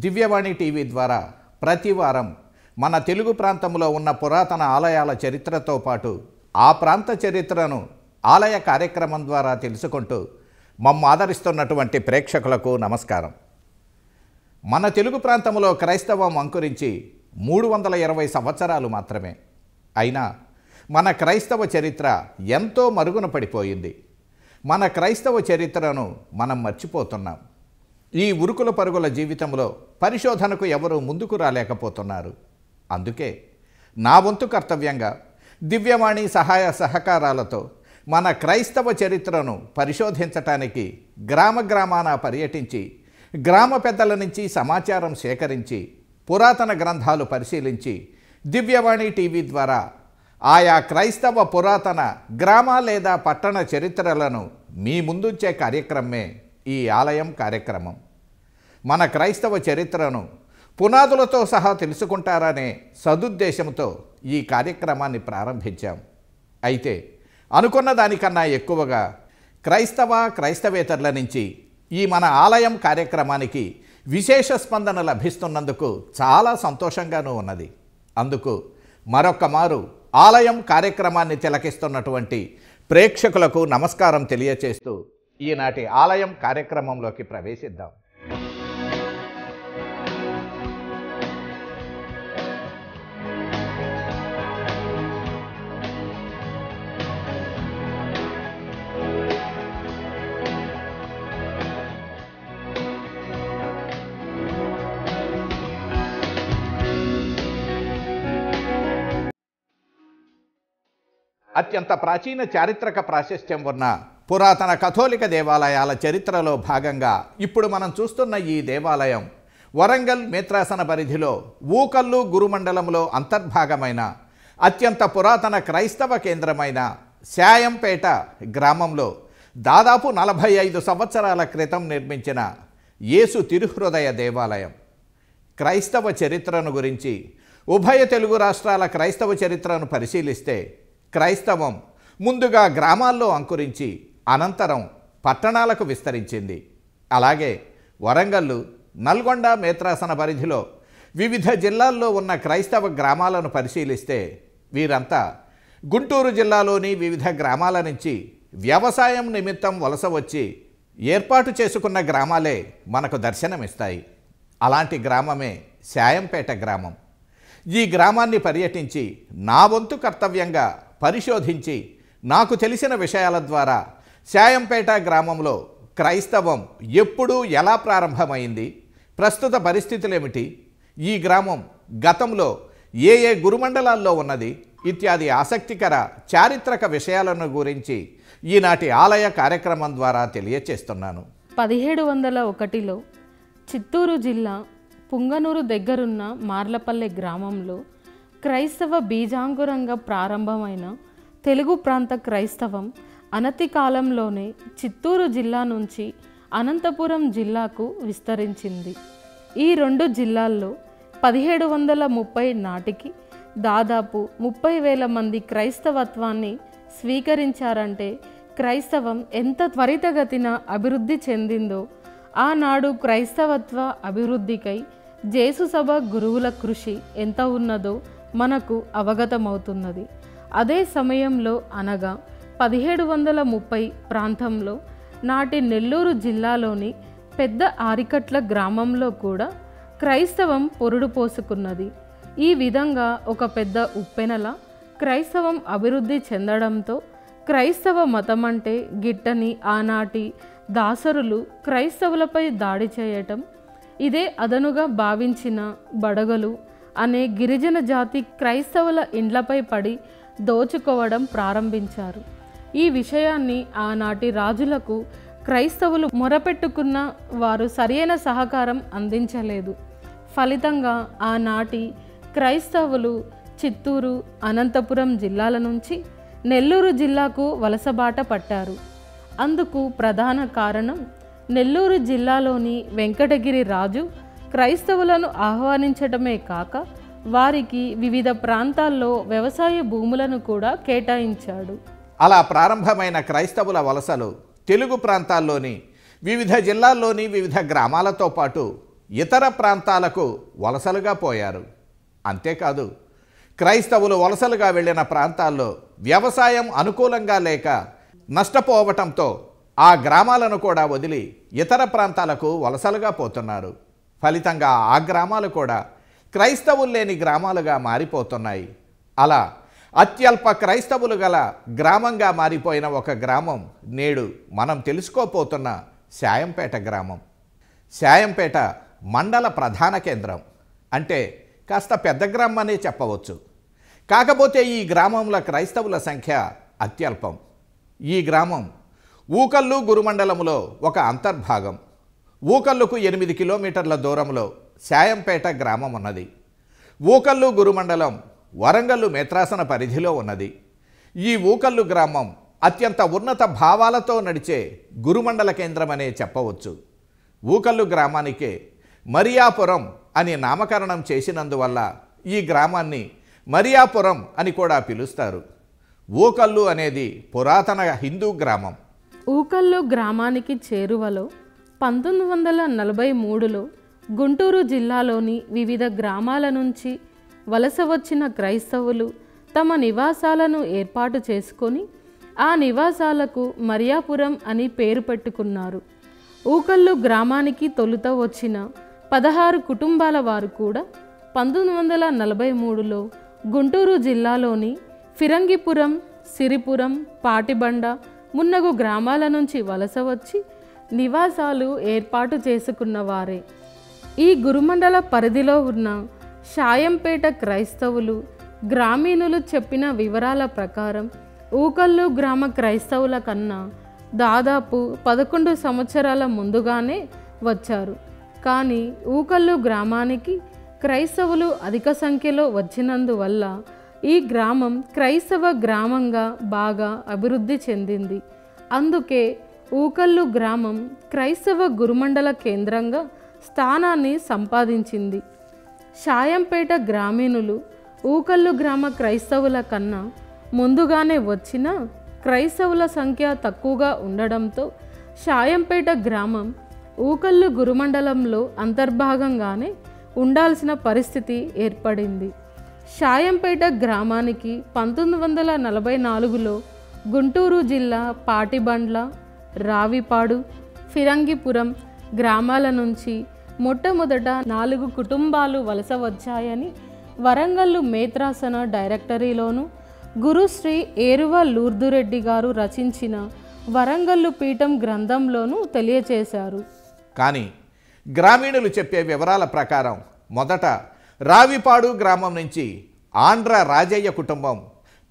దివ్యవాణి TV ద్వారా ప్రతి వారం మన తెలుగు ప్రాంతంలో ఉన్న పురాతన ఆలయాల చరిత్రతో పాటు ఆ ప్రాంత చరిత్రను ఆలయ కార్యక్రమం ద్వారా తెలుసుకుంటూ మమ్మ ఆదరిస్తున్నటువంటి ప్రేక్షకులకు నమస్కారం. మన తెలుగు ప్రాంతంలో క్రైస్తవం అంకురించి 320 సంవత్సరాలు మాత్రమే. అయినా మన క్రైస్తవ చరిత్ర ఎంతో మరుగున పడిపోయింది. మన క్రైస్తవ చరిత్రను మనం మర్చిపోతున్నాం. ఈ ఉరుకుల పరుగుల జీవితంలో పరిశోధనకు ఎవరూ ముందుకు రాలేకపోతున్నారు. అందుకే నా వంతు కర్తవ్యంగా దివ్యవాణి సహాయ సహకారాలతో మన క్రైస్తవ చరిత్రను పరిశోధించటానికి గ్రామాన పర్యటించి గ్రామ పెద్దల నుంచి సమాచారం సేకరించి పురాతన గ్రంథాలు పరిశీలించి దివ్యవాణి టీవీ ద్వారా ఆయా క్రైస్తవ పురాతన గ్రామ లేదా పట్టణ చరిత్రలను మీ ముందుంచే కార్యక్రమమే ఈ ఆలయం కార్యక్రమం. మన క్రైస్తవ చరిత్రను పునాదులతో సహా తెలుసుకుంటారనే సదుద్దేశంతో ఈ కార్యక్రమాన్ని ప్రారంభించాం. అయితే అనుకున్న దానికన్నా ఎక్కువగా క్రైస్తవేతరుల నుంచి ఈ మన ఆలయం కార్యక్రమానికి విశేష స్పందన లభిస్తున్నందుకు చాలా సంతోషంగానూ ఉన్నది. అందుకు మరొక్క మారు ఆలయం కార్యక్రమాన్ని తిలకిస్తున్నటువంటి ప్రేక్షకులకు నమస్కారం తెలియచేస్తూ ఈనాటి ఆలయం కార్యక్రమంలోకి ప్రవేశిద్దాం. అత్యంత ప్రాచీన చారిత్రక ప్రాశస్త్యం ఉన్న పురాతన కథోలిక దేవాలయాల చరిత్రలో భాగంగా ఇప్పుడు మనం చూస్తున్న ఈ దేవాలయం వరంగల్ మేత్రాసన పరిధిలో ఊకల్లు గురుమండలంలో అంతర్భాగమైన అత్యంత పురాతన క్రైస్తవ కేంద్రమైన శాయంపేట గ్రామంలో దాదాపు 45 సంవత్సరాల క్రితం నిర్మించిన యేసు తిరుహృదయ దేవాలయం. క్రైస్తవ చరిత్రను గురించి ఉభయ తెలుగు రాష్ట్రాల క్రైస్తవ చరిత్రను పరిశీలిస్తే క్రైస్తవం ముందుగా గ్రామాల్లో అంకురించి అనంతరం పట్టణాలకు విస్తరించింది. అలాగే వరంగల్లు, నల్గొండ మేత్రాసన పరిధిలో వివిధ జిల్లాల్లో ఉన్న క్రైస్తవ గ్రామాలను పరిశీలిస్తే వీరంతా గుంటూరు జిల్లాలోని వివిధ గ్రామాల నుంచి వ్యవసాయం నిమిత్తం వలస వచ్చి ఏర్పాటు చేసుకున్న గ్రామాలే మనకు దర్శనమిస్తాయి. అలాంటి గ్రామమే శాయంపేట గ్రామం. ఈ గ్రామాన్ని పర్యటించి నా వంతు కర్తవ్యంగా పరిశోధించి నాకు తెలిసిన విషయాల ద్వారా శాయంపేట గ్రామంలో క్రైస్తవం ఎప్పుడు ఎలా ప్రారంభమైంది, ప్రస్తుత పరిస్థితులేమిటి, ఈ గ్రామం గతంలో ఏ గురుమండలాల్లో ఉన్నది ఇత్యాది ఆసక్తికర చారిత్రక విషయాలను గురించి ఈనాటి ఆలయ కార్యక్రమం ద్వారా తెలియచేస్తున్నాను. 1701లో చిత్తూరు జిల్లా పుంగనూరు దగ్గరున్న మార్లపల్లె గ్రామంలో క్రైస్తవ బీజాంకురంగా ప్రారంభమైన తెలుగు ప్రాంత క్రైస్తవం అనతి కాలంలోనే చిత్తూరు జిల్లా నుంచి అనంతపురం జిల్లాకు విస్తరించింది. ఈ 2 జిల్లాల్లో 1730 నాటికి దాదాపు 30,000 మంది క్రైస్తవత్వాన్ని స్వీకరించారంటే క్రైస్తవం ఎంత త్వరితగతిన అభివృద్ధి చెందిందో ఆనాడు క్రైస్తవత్వ అభివృద్ధికై జేసుసభ గురువుల కృషి ఎంత ఉన్నదో మనకు అవగతమవుతున్నది. అదే సమయంలో అనగా 1730 ప్రాంతంలో నాటి నెల్లూరు జిల్లాలోని పెద్ద ఆరికట్ల గ్రామంలో కూడా క్రైస్తవం పొరుడు పోసుకున్నది. ఈ విధంగా ఒక పెద్ద ఉప్పెనల క్రైస్తవం అభివృద్ధి చెందడంతో క్రైస్తవ మతమంటే గిట్టని ఆనాటి దాసరులు క్రైస్తవులపై దాడి చేయటం, ఇదే అదనుగా భావించిన బడగలు అనే గిరిజన జాతి క్రైస్తవుల ఇండ్లపై పడి దోచుకోవడం ప్రారంభించారు. ఈ విషయాన్ని ఆనాటి రాజులకు క్రైస్తవులు మొరపెట్టుకున్న వారు సరైన సహకారం అందించలేదు. ఫలితంగా ఆనాటి క్రైస్తవులు చిత్తూరు, అనంతపురం జిల్లాల నుంచి నెల్లూరు జిల్లాకు వలసబాట పట్టారు. అందుకు ప్రధాన కారణం నెల్లూరు జిల్లాలోని వెంకటగిరి రాజు క్రైస్తవులను ఆహ్వానించడమే కాక వారికి వివిధ ప్రాంతాల్లో వ్యవసాయ భూములను కూడా కేటాయించాడు. అలా ప్రారంభమైన క్రైస్తవుల వలసలు తెలుగు ప్రాంతాల్లోని వివిధ జిల్లాల్లోని వివిధ గ్రామాలతో పాటు ఇతర ప్రాంతాలకు వలసలుగా పోయారు. అంతేకాదు, క్రైస్తవులు వలసలుగా వెళ్ళిన ప్రాంతాల్లో వ్యవసాయం అనుకూలంగా లేక నష్టపోవటంతో ఆ గ్రామాలను కూడా వదిలి ఇతర ప్రాంతాలకు వలసలుగా పోతున్నారు. ఫలితంగా ఆ గ్రామాలు కూడా క్రైస్తవులు లేని గ్రామాలుగా మారిపోతున్నాయి. అలా అత్యల్ప క్రైస్తవులు గల గ్రామంగా మారిపోయిన ఒక గ్రామం నేడు మనం తెలుసుకోపోతున్న శాయంపేట గ్రామం. శాయంపేట మండల ప్రధాన కేంద్రం, అంటే కాస్త పెద్ద గ్రామం అనే చెప్పవచ్చు. కాకపోతే ఈ గ్రామంలో క్రైస్తవుల సంఖ్య అత్యల్పం. ఈ గ్రామం ఊకల్లు గురుమండలంలో ఒక అంతర్భాగం. ఊకల్లుకు 8 కిలోమీటర్ల దూరంలో శాయంపేట గ్రామం ఉన్నది. ఊకల్లు గురుమండలం వరంగల్లు మేత్రాసన పరిధిలో ఉన్నది. ఈ ఊకల్లు గ్రామం అత్యంత ఉన్నత భావాలతో నడిచే గురుమండల కేంద్రం అనే చెప్పవచ్చు. ఊకల్లు గ్రామానికే మరియాపురం అని నామకరణం చేసినందువల్ల ఈ గ్రామాన్ని మరియాపురం అని కూడా పిలుస్తారు. ఊకల్లు అనేది పురాతన హిందూ గ్రామం. ఊకల్లు గ్రామానికి చేరువలో 1943లో గుంటూరు జిల్లాలోని వివిధ గ్రామాల నుంచి వలస వచ్చిన క్రైస్తవులు తమ నివాసాలను ఏర్పాటు చేసుకొని ఆ నివాసాలకు మరియాపురం అని పేరు పెట్టుకున్నారు. ఊకల్లు గ్రామానికి తొలుత వచ్చిన 16 కుటుంబాల వారు కూడా 1943లో గుంటూరు జిల్లాలోని ఫిరంగిపురం, సిరిపురం, పాటిబండ మున్నగు గ్రామాల నుంచి వలస వచ్చి నివాసాలు ఏర్పాటు చేసుకున్నవారే. ఈ గురుమండల పరిధిలో ఉన్న శాయంపేట క్రైస్తవులు గ్రామీణులు చెప్పిన వివరాల ప్రకారం ఊకల్లు గ్రామ క్రైస్తవుల కన్నా దాదాపు 11 సంవత్సరాల ముందుగానే వచ్చారు. కానీ ఊకల్లు గ్రామానికి క్రైస్తవులు అధిక సంఖ్యలో వచ్చినందువల్ల ఈ గ్రామం క్రైస్తవ గ్రామంగా బాగా అభివృద్ధి చెందింది. అందుకే ఊకల్లు గ్రామం క్రైస్తవ గురుమండల కేంద్రంగా స్థానాన్ని సంపాదించింది. శాయంపేట గ్రామీణులు ఊకల్లు గ్రామ క్రైస్తవుల కన్నా ముందుగానే వచ్చిన క్రైస్తవుల సంఖ్య తక్కువగా ఉండడంతో శాయంపేట గ్రామం ఊకల్లు గురుమండలంలో అంతర్భాగంగానే ఉండాల్సిన పరిస్థితి ఏర్పడింది. శాయంపేట గ్రామానికి 1944లో గుంటూరు జిల్లా పాటిబండ్ల, రావిపాడు, ఫిరంగిపురం గ్రామాల నుంచి మొట్టమొదట 4 కుటుంబాలు వలస వచ్చాయని వరంగల్లు మేత్రాసన డైరెక్టరీలోను గురుశ్రీ ఏరువ లూర్దురెడ్డి గారు రచించిన వరంగల్లు పీఠం గ్రంథంలోనూ తెలియచేశారు. కానీ గ్రామీణులు చెప్పే వివరాల ప్రకారం మొదట రావిపాడు గ్రామం నుంచి ఆంధ్ర రాజయ్య కుటుంబం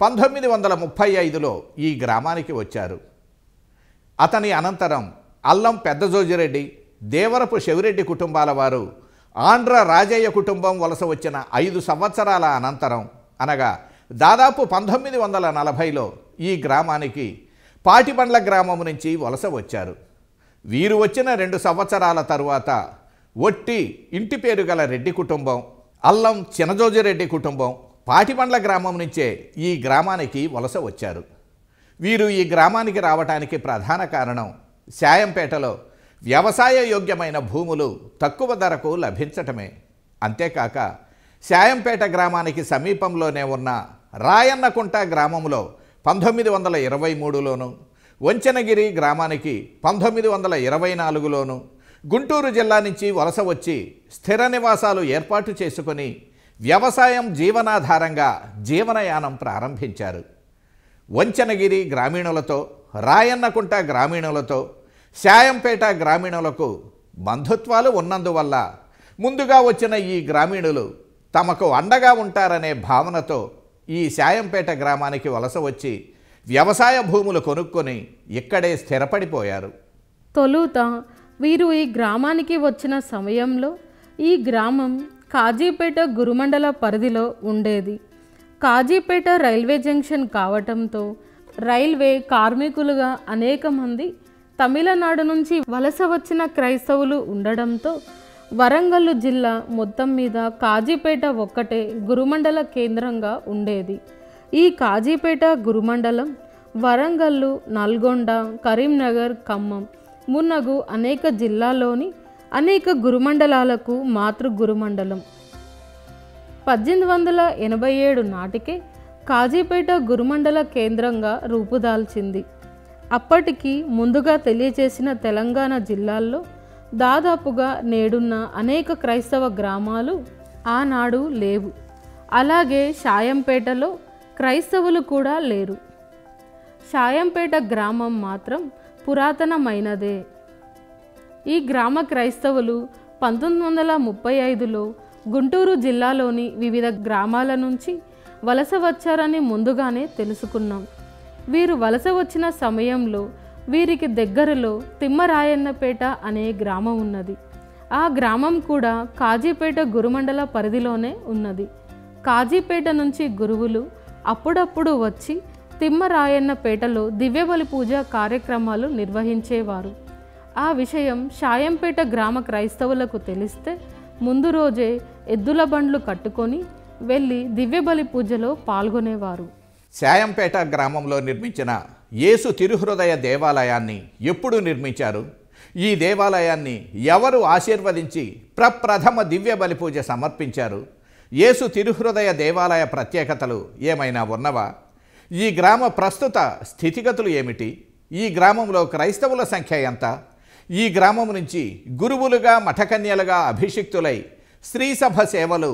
1935లో ఈ గ్రామానికి వచ్చారు. అతని అనంతరం అల్లం పెద్దజోజిరెడ్డి, దేవరపు శివిరెడ్డి కుటుంబాల వారు ఆంధ్ర రాజయ్య కుటుంబం వలస వచ్చిన 5 సంవత్సరాల అనంతరం అనగా దాదాపు 1940లో ఈ గ్రామానికి పాటిబండ్ల గ్రామం నుంచి వలస వచ్చారు. వీరు వచ్చిన 2 సంవత్సరాల తరువాత ఒట్టి ఇంటి పేరు గల రెడ్డి కుటుంబం, అల్లం చినజోజిరెడ్డి కుటుంబం పాటిబండ్ల గ్రామం నుంచే ఈ గ్రామానికి వలస వచ్చారు. వీరు ఈ గ్రామానికి రావటానికి ప్రధాన కారణం శాయంపేటలో వ్యవసాయ యోగ్యమైన భూములు తక్కువ ధరకు లభించటమే. అంతేకాక శాయంపేట గ్రామానికి సమీపంలోనే ఉన్న రాయన్నకుంట గ్రామంలో 1923లోను, వంచనగిరి గ్రామానికి 1924లోను గుంటూరు జిల్లా నుంచి వలస వచ్చి స్థిర నివాసాలు ఏర్పాటు చేసుకొని వ్యవసాయం జీవనాధారంగా జీవనయానం ప్రారంభించారు. వంచనగిరి గ్రామీణులతో, రాయన్నకుంట గ్రామీణులతో శాయంపేట గ్రామీణులకు బంధుత్వాలు ఉన్నందువల్ల ముందుగా వచ్చిన ఈ గ్రామీణులు తమకు అండగా ఉంటారనే భావనతో ఈ శాయంపేట గ్రామానికి వలస వచ్చి వ్యవసాయ భూములు కొనుక్కొని ఇక్కడే స్థిరపడిపోయారు. తొలుత వీరు ఈ గ్రామానికి వచ్చిన సమయంలో ఈ గ్రామం కాజీపేట గురుమండల పరిధిలో ఉండేది. కాజీపేట రైల్వే జంక్షన్ కావటంతో రైల్వే కార్మికులుగా అనేక మంది తమిళనాడు నుంచి వలస వచ్చిన క్రైస్తవులు ఉండడంతో వరంగల్లు జిల్లా మొత్తం మీద కాజీపేట ఒక్కటే గురుమండల కేంద్రంగా ఉండేది. ఈ కాజీపేట గురుమండలం వరంగల్లు, నల్గొండ, కరీంనగర్, ఖమ్మం మున్నగు అనేక జిల్లాల్లోని అనేక గురుమండలాలకు మాతృ గురుమండలం. 1887 నాటికే కాజీపేట గురుమండల కేంద్రంగా రూపుదాల్చింది. అప్పటికి ముందుగా తెలియచేసిన తెలంగాణ జిల్లాల్లో దాదాపుగా నేడున్న అనేక క్రైస్తవ గ్రామాలు ఆనాడు లేవు. అలాగే షాయంపేటలో క్రైస్తవులు కూడా లేరు. షాయంపేట గ్రామం మాత్రం పురాతనమైనదే. ఈ గ్రామ క్రైస్తవులు 1935లో గుంటూరు జిల్లాలోని వివిధ గ్రామాల నుంచి వలస వచ్చారని ముందుగానే తెలుసుకున్నాం. వీరు వలస వచ్చిన సమయంలో వీరికి దగ్గరలో తిమ్మరాయన్నపేట అనే గ్రామం ఉన్నది. ఆ గ్రామం కూడా కాజీపేట గురుమండల పరిధిలోనే ఉన్నది. కాజీపేట నుంచి గురువులు అప్పుడప్పుడు వచ్చి తిమ్మరాయన్నపేటలో దివ్యబలి పూజ కార్యక్రమాలు నిర్వహించేవారు. ఆ విషయం షాయంపేట గ్రామ క్రైస్తవులకు తెలిస్తే ముందు రోజే ఎద్దుల బండ్లు కట్టుకొని వెళ్ళి దివ్యబలి పూజలో పాల్గొనేవారు. షాయంపేట గ్రామంలో నిర్మించిన యేసు తిరుహృదయ దేవాలయాన్ని ఎప్పుడు నిర్మించారు? ఈ దేవాలయాన్ని ఎవరు ఆశీర్వదించి ప్రప్రథమ దివ్య బలి పూజ సమర్పించారు? యేసు తిరుహృదయ దేవాలయ ప్రత్యేకతలు ఏమైనా ఉన్నవా? ఈ గ్రామ ప్రస్తుత స్థితిగతులు ఏమిటి? ఈ గ్రామంలో క్రైస్తవుల సంఖ్య ఎంత? ఈ గ్రామం నుంచి గురువులుగా మఠకన్యలుగా అభిషిక్తులై స్త్రీసభ సేవలు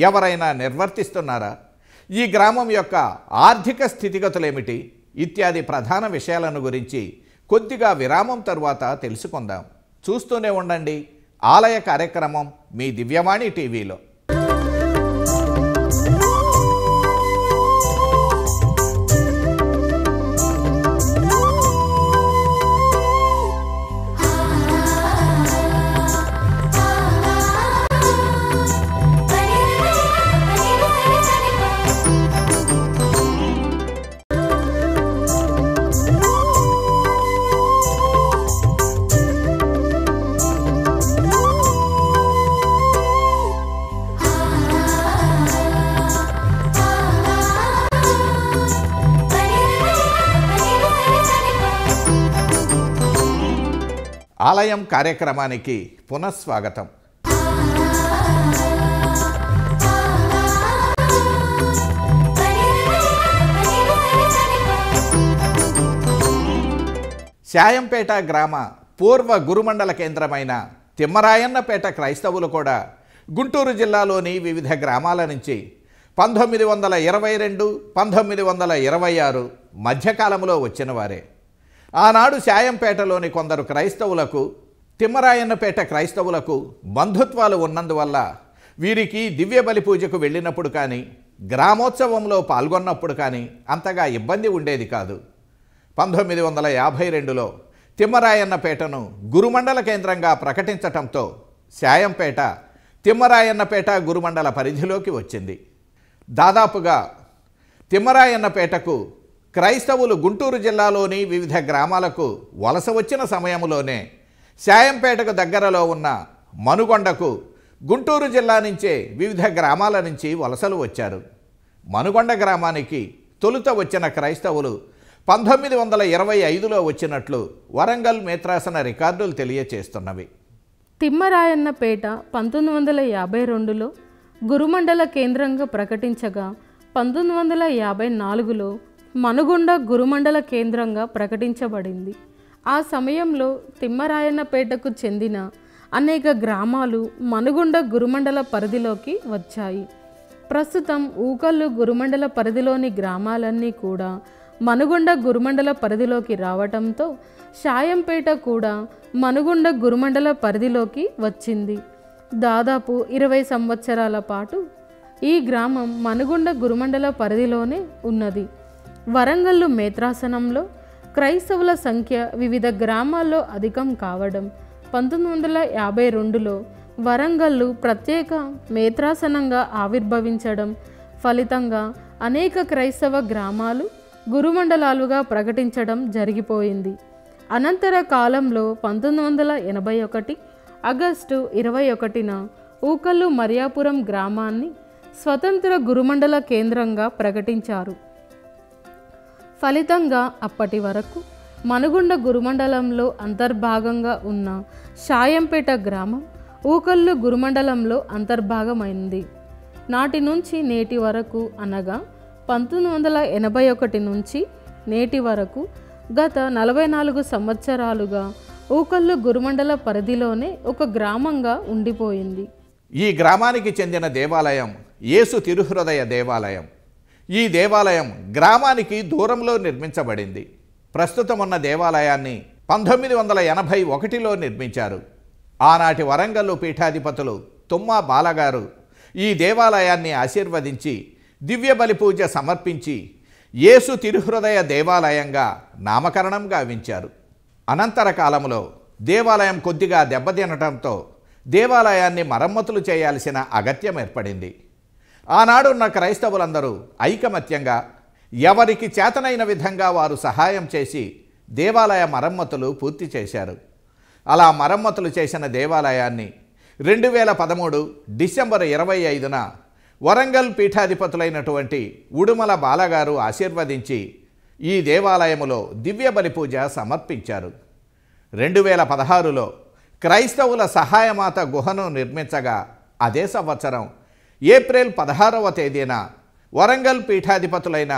ఎవరైనా నిర్వర్తిస్తున్నారా? ఈ గ్రామం యొక్క ఆర్థిక స్థితిగతులేమిటి? ఇత్యాది ప్రధాన విషయాలను గురించి కొద్దిగా విరామం తరువాత తెలుసుకుందాం. చూస్తూనే ఉండండి ఆలయ కార్యక్రమం మీ దివ్యవాణి టీవీలో. ఆలయం కార్యక్రమానికి పునఃస్వాగతం. షాయంపేట గ్రామ పూర్వ గురుమండల కేంద్రమైన తిమ్మరాయన్నపేట క్రైస్తవులు కూడా గుంటూరు జిల్లాలోని వివిధ గ్రామాల నుంచి 1922, 1926 మధ్యకాలంలో వచ్చిన వారే. ఆనాడు షాయంపేటలోని కొందరు క్రైస్తవులకు తిమ్మరాయన్నపేట క్రైస్తవులకు బంధుత్వాలు ఉన్నందువల్ల వీరికి దివ్య బలి పూజకు వెళ్ళినప్పుడు కానీ గ్రామోత్సవంలో పాల్గొన్నప్పుడు కానీ అంతగా ఇబ్బంది ఉండేది కాదు. 1952లో తిమ్మరాయన్నపేటను గురుమండల కేంద్రంగా ప్రకటించటంతో షాయంపేట తిమ్మరాయన్నపేట గురుమండల పరిధిలోకి వచ్చింది. దాదాపుగా తిమ్మరాయన్నపేటకు క్రైస్తవులు గుంటూరు జిల్లాలోని వివిధ గ్రామాలకు వలస వచ్చిన సమయంలోనే షాయంపేటకు దగ్గరలో ఉన్న మనుగొండకు గుంటూరు జిల్లా నుంచే వివిధ గ్రామాల నుంచి వలసలు వచ్చారు. మనుగొండ గ్రామానికి తొలుత వచ్చిన క్రైస్తవులు 1925లో వచ్చినట్లు వరంగల్ మేత్రాసన రికార్డులు తెలియచేస్తున్నవి. తిమ్మరాయన్నపేట 1952లో గురుమండల కేంద్రంగా ప్రకటించగా 1954లో మనుగొండ గురుమండల కేంద్రంగా ప్రకటించబడింది. ఆ సమయంలో తిమ్మరాయన్నపేటకు చెందిన అనేక గ్రామాలు మనుగొండ గురుమండల పరిధిలోకి వచ్చాయి. ప్రస్తుతం ఊకల్లు గురుమండల పరిధిలోని గ్రామాలన్నీ కూడా మనుగొండ గురుమండల పరిధిలోకి రావటంతో షాయంపేట కూడా మనుగొండ గురుమండల పరిధిలోకి వచ్చింది. దాదాపు 20 సంవత్సరాల పాటు ఈ గ్రామం మనుగొండ గురుమండల పరిధిలోనే ఉన్నది. వరంగల్లు మేత్రాసనంలో క్రైస్తవుల సంఖ్య వివిధ గ్రామాల్లో అధికం కావడం 1952లో వరంగల్లు ప్రత్యేక మేత్రాసనంగా ఆవిర్భవించడం ఫలితంగా అనేక క్రైస్తవ గ్రామాలు గురుమండలాలుగా ప్రకటించడం జరిగిపోయింది. అనంతర కాలంలో 1981 ఆగస్టు 21న ఊకల్లు మరియాపురం గ్రామాన్ని స్వతంత్ర గురుమండల కేంద్రంగా ప్రకటించారు. ఫలితంగా అప్పటి వరకు మనుగుండ గురుమండలంలో అంతర్భాగంగా ఉన్న షాయంపేట గ్రామం ఊకల్లు గురుమండలంలో అంతర్భాగమైంది. నాటి నుంచి నేటి వరకు అనగా 1981 నుంచి నేటి వరకు గత 44 సంవత్సరాలుగా ఊకల్లు గురుమండల పరిధిలోనే ఒక గ్రామంగా ఉండిపోయింది. ఈ గ్రామానికి చెందిన దేవాలయం యేసు తిరుహృదయ దేవాలయం. ఈ దేవాలయం గ్రామానికి దూరంలో నిర్మించబడింది. ప్రస్తుతం ఉన్న దేవాలయాన్ని 1981లో నిర్మించారు. ఆనాటి వరంగల్లు పీఠాధిపతులు తుమ్మా బాలగారు ఈ దేవాలయాన్ని ఆశీర్వదించి దివ్య బలి పూజ సమర్పించి యేసు తిరుహృదయ దేవాలయంగా నామకరణం గావించారు. అనంతర కాలంలో దేవాలయం కొద్దిగా దెబ్బతినటంతో దేవాలయాన్ని మరమ్మతులు చేయాల్సిన అగత్యం ఏర్పడింది. ఆనాడున్న క్రైస్తవులందరూ ఐకమత్యంగా ఎవరికి చేతనైన విధంగా వారు సహాయం చేసి దేవాలయ మరమ్మతులు పూర్తి చేశారు. అలా మరమ్మతులు చేసిన దేవాలయాన్ని 2013 డిసెంబర్ 25న వరంగల్ పీఠాధిపతులైనటువంటి ఉడుమల బాలగారు ఆశీర్వదించి ఈ దేవాలయములో దివ్య బలి పూజ సమర్పించారు. 2016లో క్రైస్తవుల సహాయమాత గుహను నిర్మించగా అదే సంవత్సరం ఏప్రిల్ 16వ తేదీన వరంగల్ పీఠాధిపతులైన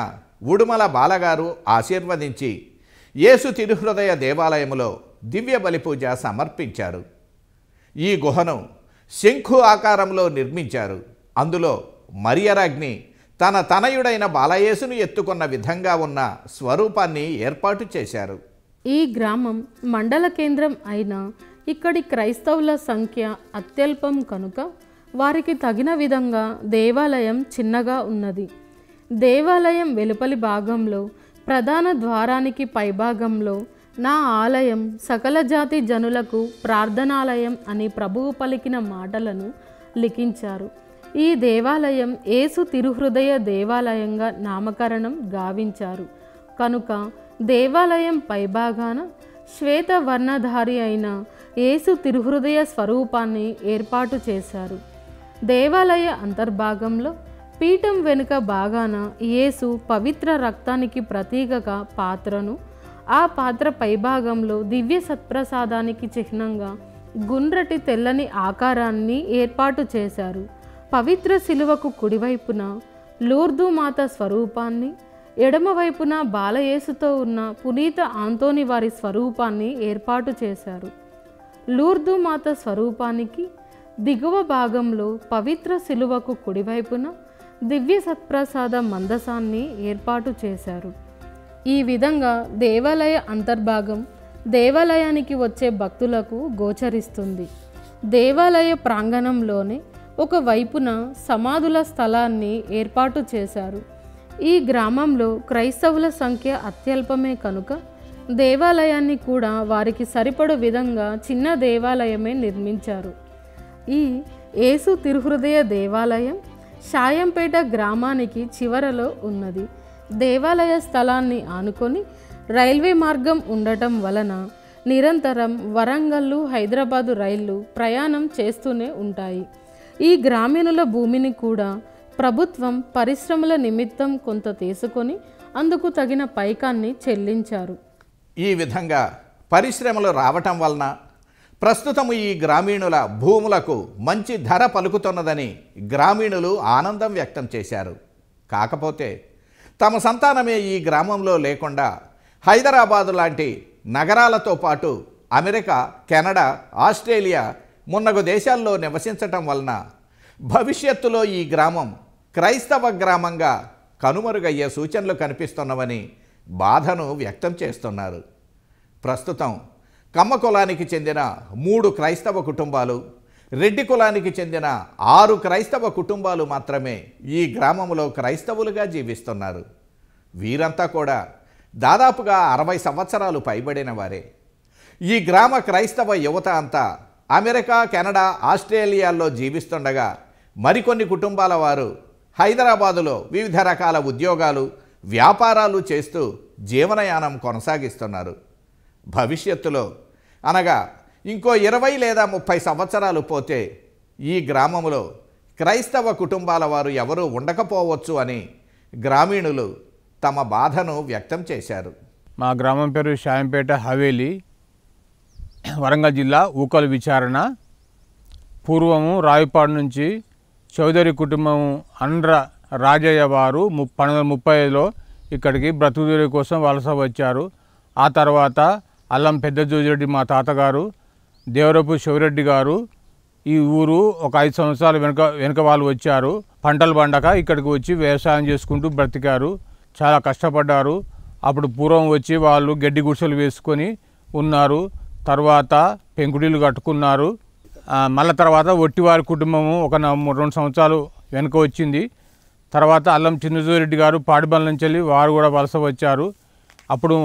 ఉడుమల బాలగారు ఆశీర్వదించి యేసు తిరుహృదయ దేవాలయములో దివ్య బలి పూజ సమర్పించారు. ఈ గుహను శంఖు ఆకారంలో నిర్మించారు. అందులో మరియరాజ్ఞి తన తనయుడైన బాలయేసును ఎత్తుకున్న విధంగా ఉన్న స్వరూపాన్ని ఏర్పాటు చేశారు. ఈ గ్రామం మండల కేంద్రం అయిన ఇక్కడి క్రైస్తవుల సంఖ్య అత్యల్పం కనుక వారికి తగిన విధంగా దేవాలయం చిన్నగా ఉన్నది. దేవాలయం వెలుపలి భాగంలో ప్రధాన ద్వారానికి పైభాగంలో నా ఆలయం సకల జాతి జనులకు ప్రార్థనాలయం అని ప్రభువు పలికిన మాటలను లిఖించారు. ఈ దేవాలయం యేసు తిరుహృదయ దేవాలయంగా నామకరణం గావించారు కనుక దేవాలయం పైభాగాన శ్వేత వర్ణధారి అయిన యేసు తిరుహృదయ స్వరూపాన్ని ఏర్పాటు చేశారు. దేవాలయ అంతర్భాగంలో పీఠం వెనుక భాగాన యేసు పవిత్ర రక్తానికి ప్రతీకగా పాత్రను, ఆ పాత్ర పైభాగంలో దివ్య సత్ప్రసాదానికి చిహ్నంగా గుండ్రటి తెల్లని ఆకారాన్ని ఏర్పాటు చేశారు. పవిత్ర శిలువకు కుడివైపున లూర్దు మాత స్వరూపాన్ని, ఎడమవైపున బాలయేసుతో ఉన్న పునీత ఆంతోని వారి స్వరూపాన్ని ఏర్పాటు చేశారు. లూర్దు మాత స్వరూపానికి దిగువ భాగంలో పవిత్ర శిలువకు కుడివైపున దివ్య సత్ప్రసాద మందసాన్ని ఏర్పాటు చేశారు. ఈ విధంగా దేవాలయ అంతర్భాగం దేవాలయానికి వచ్చే భక్తులకు గోచరిస్తుంది. దేవాలయ ప్రాంగణంలోనే ఒక వైపున సమాధుల స్థలాన్ని ఏర్పాటు చేశారు. ఈ గ్రామంలో క్రైస్తవుల సంఖ్య అత్యల్పమే కనుక దేవాలయాన్ని కూడా వారికి సరిపడు విధంగా చిన్న దేవాలయమే నిర్మించారు. ఈ యేసు తిరుహృదయ దేవాలయం షాయంపేట గ్రామానికి చివరలో ఉన్నది. దేవాలయ స్థలాన్ని ఆనుకొని రైల్వే మార్గం ఉండటం వలన నిరంతరం వరంగల్లు హైదరాబాదు రైళ్లు ప్రయాణం చేస్తూనే ఉంటాయి. ఈ గ్రామీణుల భూమిని కూడా ప్రభుత్వం పరిశ్రమల నిమిత్తం కొంత తీసుకొని అందుకు తగిన పైకాన్ని చెల్లించారు. ఈ విధంగా పరిశ్రమలు రావటం వలన ప్రస్తుతము ఈ గ్రామీణుల భూములకు మంచి ధర పలుకుతున్నదని గ్రామీణులు ఆనందం వ్యక్తం చేశారు. కాకపోతే తమ సంతానమే ఈ గ్రామంలో లేకుండా హైదరాబాదు లాంటి నగరాలతో పాటు అమెరికా, కెనడా, ఆస్ట్రేలియా మున్నగు దేశాల్లో నివసించటం వలన భవిష్యత్తులో ఈ గ్రామం క్రైస్తవ గ్రామంగా కనుమరుగయ్యే సూచనలు కనిపిస్తున్నవని బాధను వ్యక్తం చేస్తున్నారు. ప్రస్తుతం కమ్మ కులానికి చెందిన 3 క్రైస్తవ కుటుంబాలు, రెడ్డి కులానికి చెందిన 6 క్రైస్తవ కుటుంబాలు మాత్రమే ఈ గ్రామంలో క్రైస్తవులుగా జీవిస్తున్నారు. వీరంతా కూడా దాదాపుగా 60 సంవత్సరాలు పైబడిన వారే. ఈ గ్రామ క్రైస్తవ యువత అంతా అమెరికా, కెనడా, ఆస్ట్రేలియాల్లో జీవిస్తుండగా మరికొన్ని కుటుంబాల వారు హైదరాబాదులో వివిధ రకాల ఉద్యోగాలు, వ్యాపారాలు చేస్తూ జీవనయానం కొనసాగిస్తున్నారు. భవిష్యత్తులో అనగా ఇంకో 20 లేదా 30 సంవత్సరాలు పోతే ఈ గ్రామంలో క్రైస్తవ కుటుంబాల వారు ఎవరూ ఉండకపోవచ్చు అని గ్రామీణులు తమ బాధను వ్యక్తం చేశారు. మా గ్రామం పేరు శాయంపేట హవేలి, వరంగల్ జిల్లా. ఊకలు విచారణ. పూర్వము రావిపాడు నుంచి చౌదరి కుటుంబం అండ్ర రాజయ్య వారు 1935లో ఇక్కడికి బ్రతుకుదెరువు కోసం వలస వచ్చారు. ఆ తర్వాత అల్లం పెద్ద జోజిరెడ్డి మా తాతగారు, దేవరపు శివరెడ్డి గారు ఈ ఊరు ఒక 5 సంవత్సరాల వెనుక వాళ్ళు వచ్చారు. పంటలు పండక ఇక్కడికి వచ్చి వ్యవసాయం చేసుకుంటూ బ్రతికారు. చాలా కష్టపడ్డారు. అప్పుడు పూర్వం వచ్చి వాళ్ళు గడ్డి గుడిసెలు వేసుకొని ఉన్నారు. తర్వాత పెంకుటిల్లు కట్టుకున్నారు. మళ్ళీ తర్వాత ఒట్టివారి కుటుంబము ఒక 2 సంవత్సరాలు వెనుక వచ్చింది. తర్వాత అల్లం చిన్నజోరెడ్డి గారు పాడిబండ్ల నుంచి వెళ్ళి వారు కూడా వలస వచ్చారు. అప్పుడు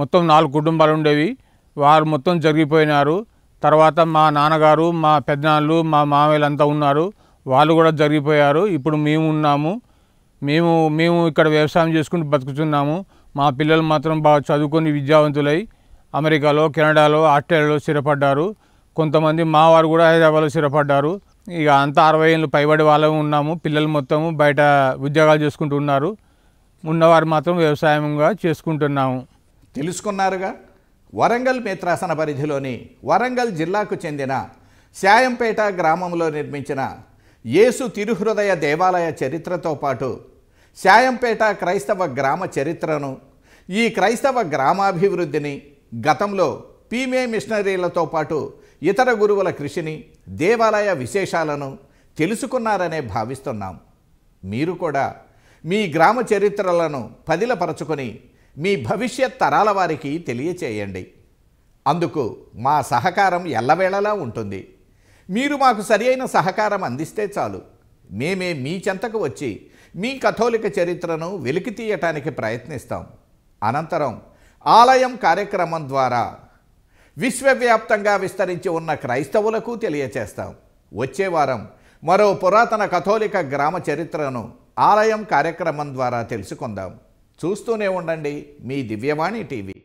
మొత్తం 4 కుటుంబాలు ఉండేవి. వారు మొత్తం జరిగిపోయినారు. తర్వాత మా నాన్నగారు, మా పెద్దనాన్నలు, మా మామయ్యలు అంతా ఉన్నారు. వాళ్ళు కూడా జరిగిపోయారు. ఇప్పుడు మేము ఉన్నాము. మేము ఇక్కడ వ్యవసాయం చేసుకుంటూ బతుకుతున్నాము. మా పిల్లలు మాత్రం బాగా చదువుకొని విద్యావంతులై అమెరికాలో, కెనడాలో, ఆస్ట్రేలియాలో స్థిరపడ్డారు. కొంతమంది మా వారు కూడా హైదరాబాద్లో స్థిరపడ్డారు. ఇక అంతా 60 ఏళ్ళు పైబడి వాళ్ళము ఉన్నాము. పిల్లలు మొత్తము బయట ఉద్యోగాలు చేసుకుంటూ ఉన్నారు. ఉన్నవారు మాత్రం వ్యవసాయంగా చేసుకుంటున్నాము. తెలుసుకున్నారుగా. వరంగల్ మేత్రాసన పరిధిలోని వరంగల్ జిల్లాకు చెందిన శాయంపేట గ్రామంలో నిర్మించిన యేసు తిరుహృదయ దేవాలయ చరిత్రతో పాటు శాయంపేట క్రైస్తవ గ్రామ చరిత్రను, ఈ క్రైస్తవ గ్రామాభివృద్ధిని, గతంలో పీమే మిషనరీలతో పాటు ఇతర గురువుల కృషిని, దేవాలయ విశేషాలను తెలుసుకున్నారనే భావిస్తున్నాం. మీరు కూడా మీ గ్రామ చరిత్రలను పదిలపరచుకొని మీ భవిష్యత్ తరాల వారికి తెలియచేయండి. అందుకు మా సహకారం ఎల్లవేళలా ఉంటుంది. మీరు మాకు సరియైన సహకారం అందిస్తే చాలు. మేమే మీ చెంతకు వచ్చి మీ కథోలిక చరిత్రను వెలికి తీయటానికి ప్రయత్నిస్తాం. అనంతరం ఆలయం కార్యక్రమం ద్వారా విశ్వవ్యాప్తంగా విస్తరించి ఉన్న క్రైస్తవులకు తెలియచేస్తాం. వచ్చే వారం మరో పురాతన కథోలిక గ్రామ చరిత్రను ఆలయం కార్యక్రమం ద్వారా తెలుసుకుందాం. చూస్తూనే ఉండండి మీ దివ్యవాణి టీవీ.